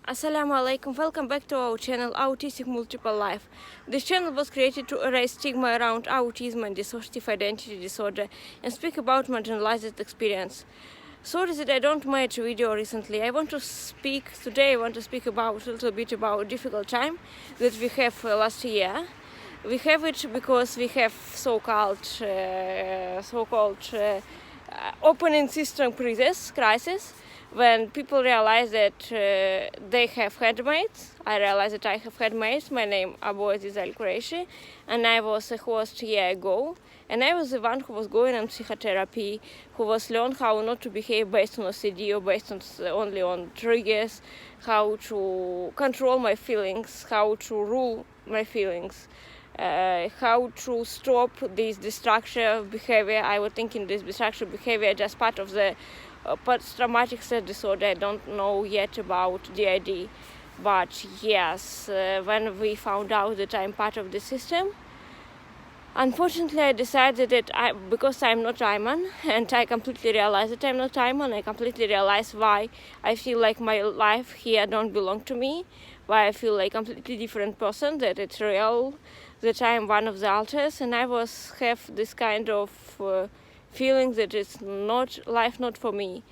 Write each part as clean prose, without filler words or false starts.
Assalamu alaikum, welcome back to our channel Autistic Multiple Life. This channel was created to erase stigma around autism and dissociative identity disorder and speak about marginalized experience. Sorry that I don't make a video recently. I want to speak about a little bit about a difficult time that we have last year. We have it because we have so-called opening system crisis. When people realize that they have handmaids, I realized that I have handmaids. My name Abu Aziz Al Qureshi, and I was a host a year ago. And I was the one who was going on psychotherapy, who was learned how not to behave based on OCD or based on only on triggers, how to control my feelings, how to rule my feelings, how to stop this destructive behavior. I was thinking this destructive behavior just part of the post-traumatic stress disorder. I don't know yet about DID, but yes, when we found out that I'm part of the system, unfortunately I decided that because I'm not Ayman, and I completely realized that I'm not Ayman, I completely realized why I feel like my life here don't belong to me, why I feel like a completely different person, that it's real, that I'm one of the alters, and I have this kind of feeling that it's not life, not for me.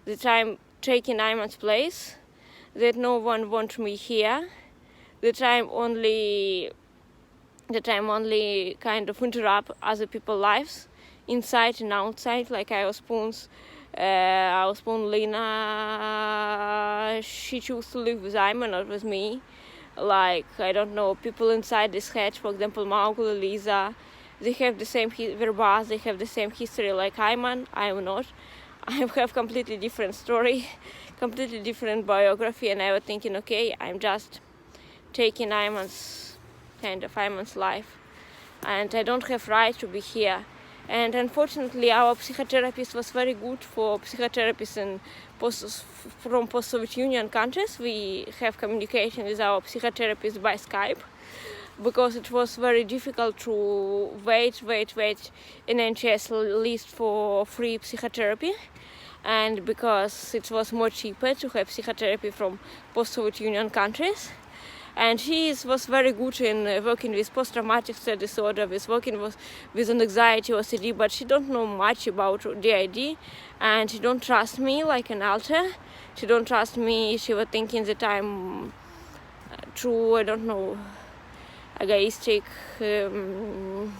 That I'm taking Ayman's place, that no one wants me here, that I'm only kind of interrupt other people's lives, inside and outside, like our spoons. Our spoon Lena, she chose to live with Ayman, not with me. Like, I don't know, people inside this head, for example, Mowgli, Lisa, they have the same verbas, they have the same history like Ayman. I am not. I have completely different story, completely different biography, and I was thinking, okay, I'm just taking Ayman's life, and I don't have right to be here. And unfortunately, our psychotherapist was very good for psychotherapists from post-Soviet Union countries. We have communication with our psychotherapist by Skype, because it was very difficult to wait in NHS list for free psychotherapy, and because it was more cheaper to have psychotherapy from post-Soviet Union countries. And she was very good in working with post-traumatic stress disorder, with anxiety or OCD, but she don't know much about DID, and she don't trust me like an alter. She don't trust me. She was thinking that I'm egoistic, that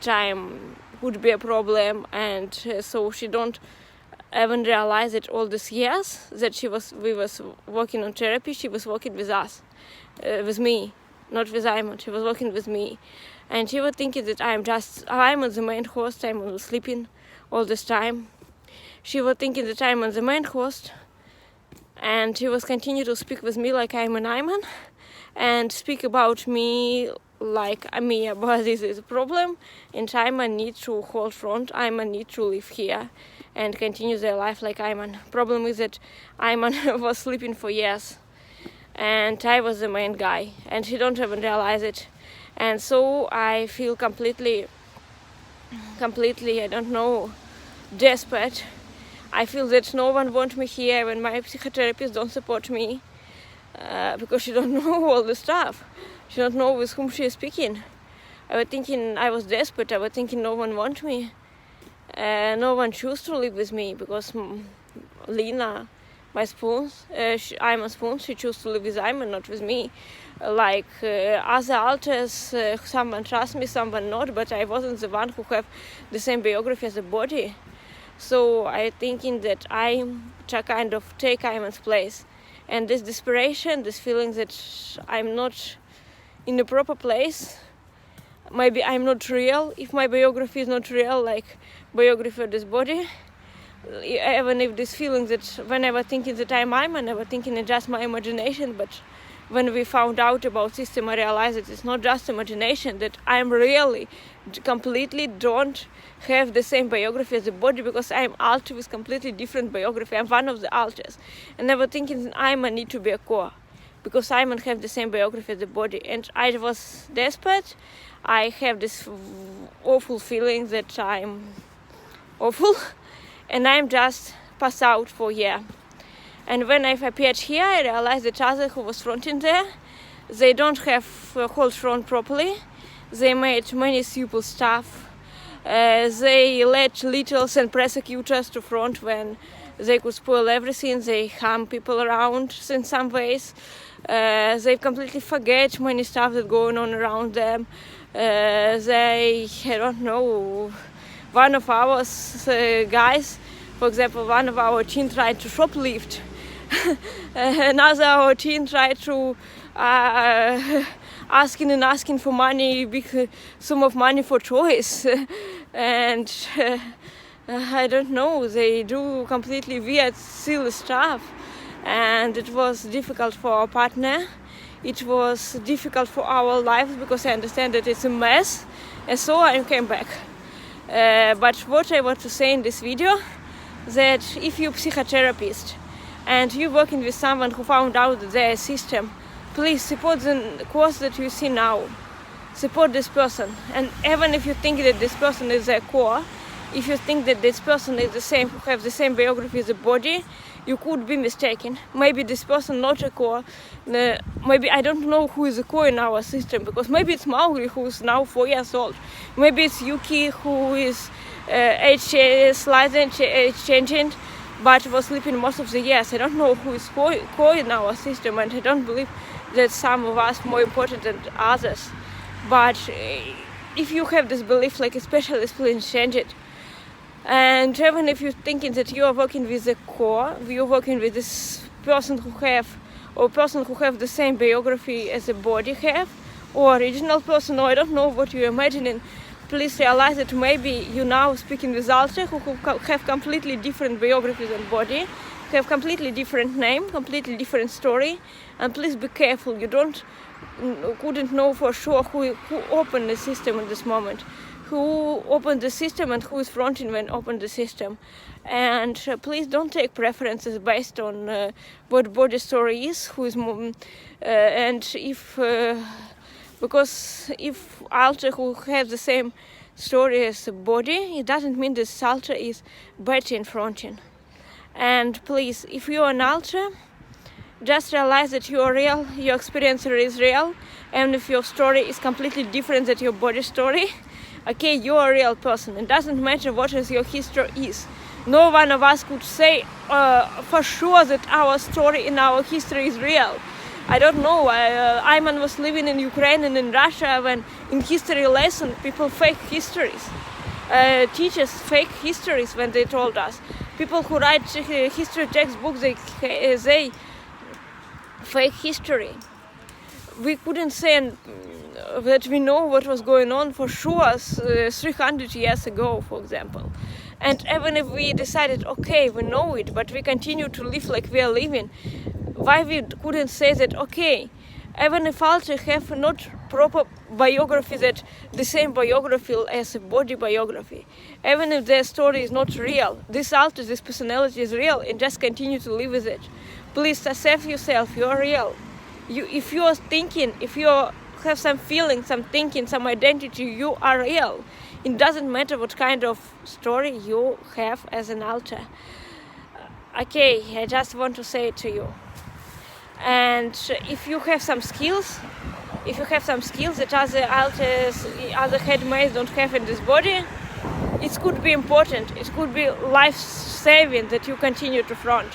I would be a problem, and so she don't even realize that all these years that we was working on therapy, she was working with us. With me, not with Ayman. She was working with me, and she was thinking that I'm the main host. I'm sleeping all this time. She was thinking that I'm the main host, and she was continue to speak with me like I'm an Ayman, and speak about me like but this is a problem, and Ayman need to hold front. Ayman need to live here and continue their life like Ayman. Problem is that Ayman was sleeping for years, and I was the main guy, and she don't even realize it. And so I feel completely, I don't know, desperate. I feel that no one wants me here, when my psychotherapist don't support me, because she don't know all the stuff. She don't know with whom she is speaking. I was thinking I was desperate. I was thinking no one wants me. No one choose to live with me, because Lena, my spoons, I'm a spoon, she chose to live with Ayman, not with me. Like other alters, someone trusts me, someone not, but I wasn't the one who have the same biography as a body. So I thinking that I kind of take Ayman's place. And this desperation, this feeling that I'm not in the proper place, maybe I'm not real, if my biography is not real, like biography of this body. Even if this feeling that when I was thinking that I'm Ayman, I was thinking it's just my imagination, but when we found out about system, I realized that it's not just imagination, that I'm really completely don't have the same biography as the body, because I'm alter with completely different biography. I'm one of the alters, and I was thinking that Ayman need to be a core. because Simon have the same biography as the body, and I was desperate. I have this awful feeling that I'm awful, and I'm just passed out for a year. And when I appeared here, I realized that other who was fronting there, they don't have hold front properly. They made many simple stuff. They let littles and prosecutors to front when they could spoil everything. They harm people around in some ways. They completely forget many stuff that's going on around them. I don't know, one of our guys, for example, one of our teen tried to shoplift. Another our teen tried to asking for money, big sum of money for choice. And I don't know, they do completely weird, silly stuff. And it was difficult for our partner. It was difficult for our lives because I understand that it's a mess. And so I came back. But what I want to say in this video, that if you're a psychotherapist and you're working with someone who found out that they're a system, please support the course that you see now. Support this person. And even if you think that this person is a core, if you think that this person is the same, who have the same biography as the body, you could be mistaken. Maybe this person not a core. Maybe I don't know who is a core in our system, because maybe it's Mowgli, who is now 4 years old. Maybe it's Yuki, who is slightly changing, but was sleeping most of the years. I don't know who is core in our system, and I don't believe that some of us more important than others. But if you have this belief, like a specialist, please change it. And even if you're thinking that you are working with a core, you're working with this person who have the same biography as a body have, or original person, or I don't know what you're imagining, please realize that maybe you're now speaking with Alter, who have completely different biographies than body, have completely different name, completely different story, and please be careful. You couldn't know for sure who opened the system at this moment, who opened the system and who is fronting when opened the system. And please don't take preferences based on what body story is, who is and if because if Alter who has the same story as the body, it doesn't mean this Alter is better in fronting. And please, if you're an Alter, just realize that you are real, your experience is real, and if your story is completely different than your body story, okay, you are a real person. It doesn't matter what your history is. No one of us could say for sure that our story in our history is real. I don't know, Ayman was living in Ukraine and in Russia when in history lesson people fake histories. Teachers fake histories when they told us. People who write history textbooks, they fake history. We couldn't say that we know what was going on for sure 300 years ago, for example. And even if we decided, okay, we know it, but we continue to live like we are living, why we couldn't say that, okay, even if Alter have not proper biography, that the same biography as a body biography, even if their story is not real, this Alter, this personality is real, and just continue to live with it. Please accept yourself, you are real. If you are thinking, if you have some feeling, some thinking, some identity, you are real. It doesn't matter what kind of story you have as an Alter. Okay, I just want to say it to you. And if you have some skills, that other Alters, other headmates don't have in this body, it could be important, it could be life-saving that you continue to front.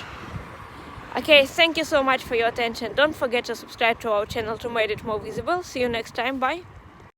Okay, thank you so much for your attention. Don't forget to subscribe to our channel to make it more visible. See you next time. Bye.